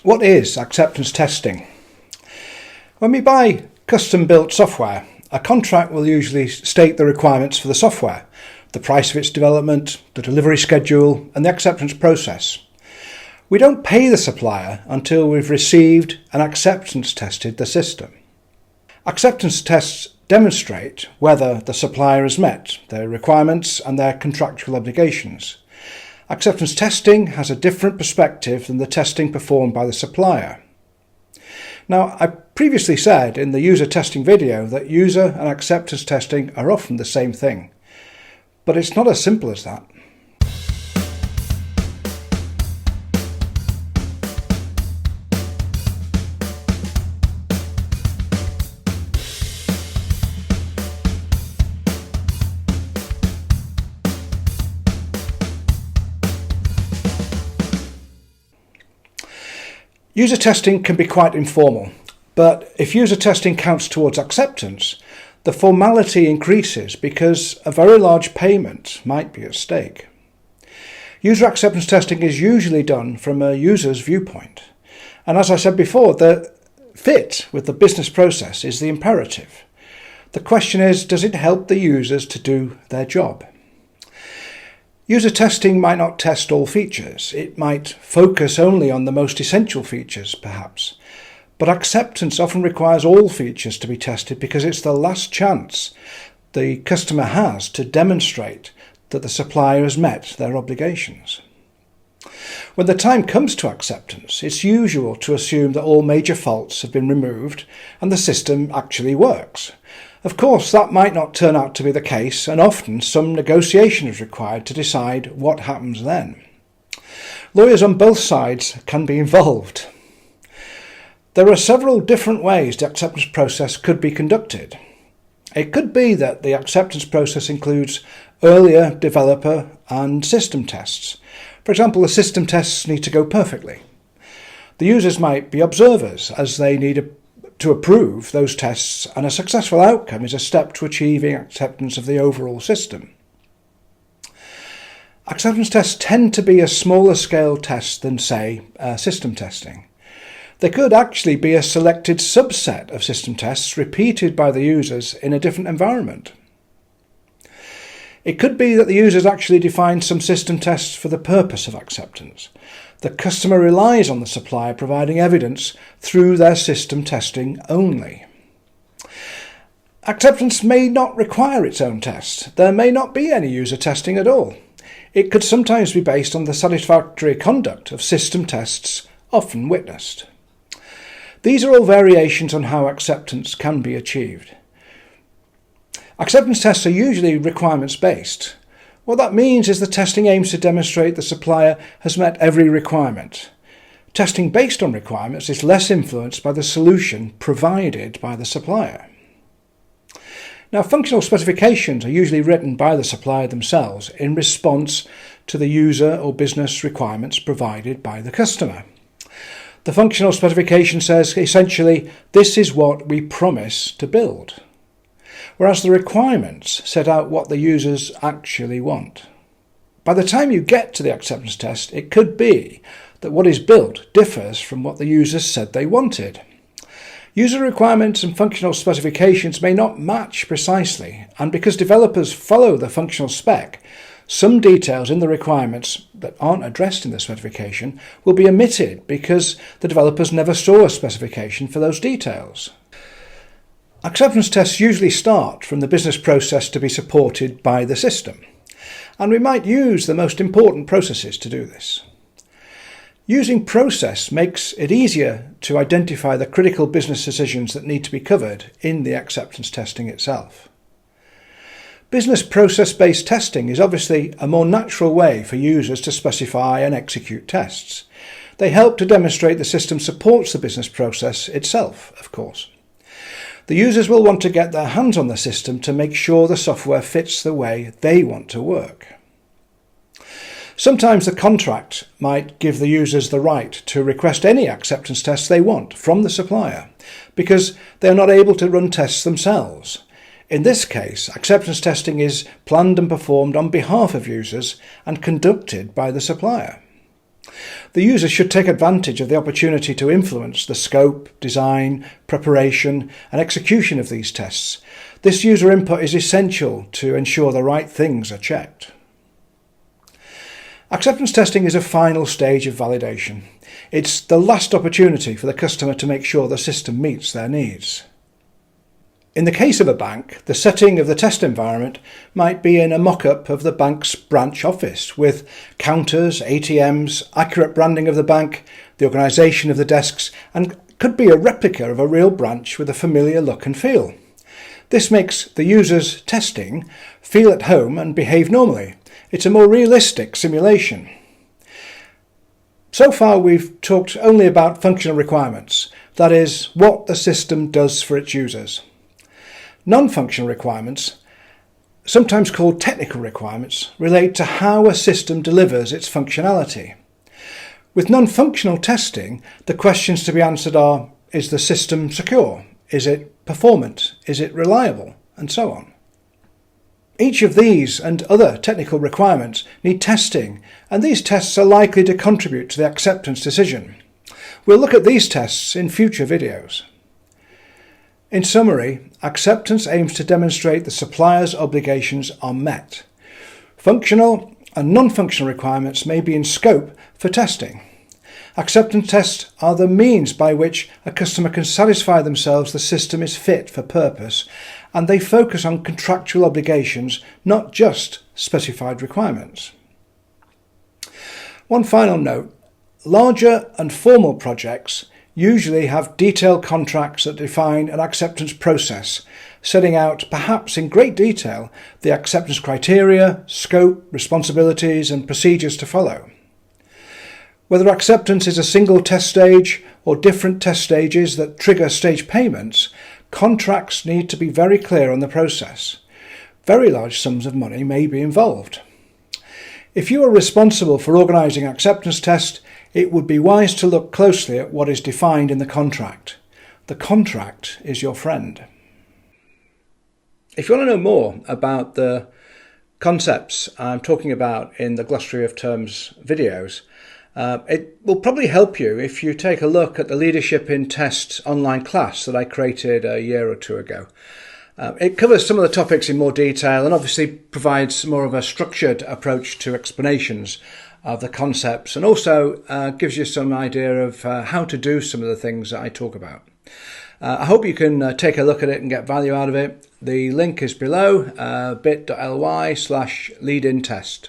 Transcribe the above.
What is acceptance testing? When we buy custom-built software, a contract will usually state the requirements for the software, the price of its development, the delivery schedule, and the acceptance process. We don't pay the supplier until we've received and acceptance tested the system. Acceptance tests demonstrate whether the supplier has met their requirements and their contractual obligations. Acceptance testing has a different perspective than the testing performed by the supplier. Now, I previously said in the user testing video that user and acceptance testing are often the same thing, but it's not as simple as that. User testing can be quite informal, but if user testing counts towards acceptance, the formality increases because a very large payment might be at stake. User acceptance testing is usually done from a user's viewpoint, and as I said before, the fit with the business process is the imperative. The question is, does it help the users to do their job? User testing might not test all features. It might focus only on the most essential features, perhaps. But acceptance often requires all features to be tested because it's the last chance the customer has to demonstrate that the supplier has met their obligations. When the time comes to acceptance, it's usual to assume that all major faults have been removed and the system actually works. Of course, that might not turn out to be the case, and often some negotiation is required to decide what happens then. Lawyers on both sides can be involved. There are several different ways the acceptance process could be conducted. It could be that the acceptance process includes earlier developer and system tests. For example, the system tests need to go perfectly. The users might be observers as they need to approve those tests, and a successful outcome is a step to achieving acceptance of the overall system. Acceptance tests tend to be a smaller scale test than, say, system testing. They could actually be a selected subset of system tests repeated by the users in a different environment. It could be that the users actually define some system tests for the purpose of acceptance. The customer relies on the supplier providing evidence through their system testing only. Acceptance may not require its own tests. There may not be any user testing at all. It could sometimes be based on the satisfactory conduct of system tests often witnessed. These are all variations on how acceptance can be achieved. Acceptance tests are usually requirements-based. What that means is the testing aims to demonstrate the supplier has met every requirement. Testing based on requirements is less influenced by the solution provided by the supplier. Now, functional specifications are usually written by the supplier themselves in response to the user or business requirements provided by the customer. The functional specification says essentially, this is what we promise to build, whereas the requirements set out what the users actually want. By the time you get to the acceptance test, it could be that what is built differs from what the users said they wanted. User requirements and functional specifications may not match precisely, and because developers follow the functional spec, some details in the requirements that aren't addressed in the specification will be omitted because the developers never saw a specification for those details. Acceptance tests usually start from the business process to be supported by the system, and we might use the most important processes to do this. Using process makes it easier to identify the critical business decisions that need to be covered in the acceptance testing itself. Business process-based testing is obviously a more natural way for users to specify and execute tests. They help to demonstrate the system supports the business process itself, of course. The users will want to get their hands on the system to make sure the software fits the way they want to work. Sometimes the contract might give the users the right to request any acceptance tests they want from the supplier because they are not able to run tests themselves. In this case, acceptance testing is planned and performed on behalf of users and conducted by the supplier. The user should take advantage of the opportunity to influence the scope, design, preparation and execution of these tests. This user input is essential to ensure the right things are checked. Acceptance testing is a final stage of validation. It's the last opportunity for the customer to make sure the system meets their needs. In the case of a bank, the setting of the test environment might be in a mock-up of the bank's branch office with counters, ATMs, accurate branding of the bank, the organisation of the desks, and could be a replica of a real branch with a familiar look and feel. This makes the user's testing feel at home and behave normally. It's a more realistic simulation. So far we've talked only about functional requirements, that is, what the system does for its users. Non-functional requirements, sometimes called technical requirements, relate to how a system delivers its functionality. With non-functional testing, the questions to be answered are, is the system secure? Is it performant? Is it reliable? And so on. Each of these and other technical requirements need testing, and these tests are likely to contribute to the acceptance decision. We'll look at these tests in future videos. In summary, acceptance aims to demonstrate the supplier's obligations are met. Functional and non-functional requirements may be in scope for testing. Acceptance tests are the means by which a customer can satisfy themselves the system is fit for purpose, and they focus on contractual obligations, not just specified requirements. One final note, larger and formal projects usually have detailed contracts that define an acceptance process, setting out, perhaps in great detail, the acceptance criteria, scope, responsibilities and procedures to follow. Whether acceptance is a single test stage or different test stages that trigger stage payments, contracts need to be very clear on the process. Very large sums of money may be involved. If you are responsible for organising an acceptance test, it would be wise to look closely at what is defined in the contract. The contract is your friend. If you want to know more about the concepts I'm talking about in the Glossary of Terms videos, it will probably help you if you take a look at the Leadership in Tests online class that I created a year or two ago. It covers some of the topics in more detail and obviously provides more of a structured approach to explanations of the concepts, and also gives you some idea of how to do some of the things that I talk about. I hope you can take a look at it and get value out of it. The link is below, bit.ly/leadintest.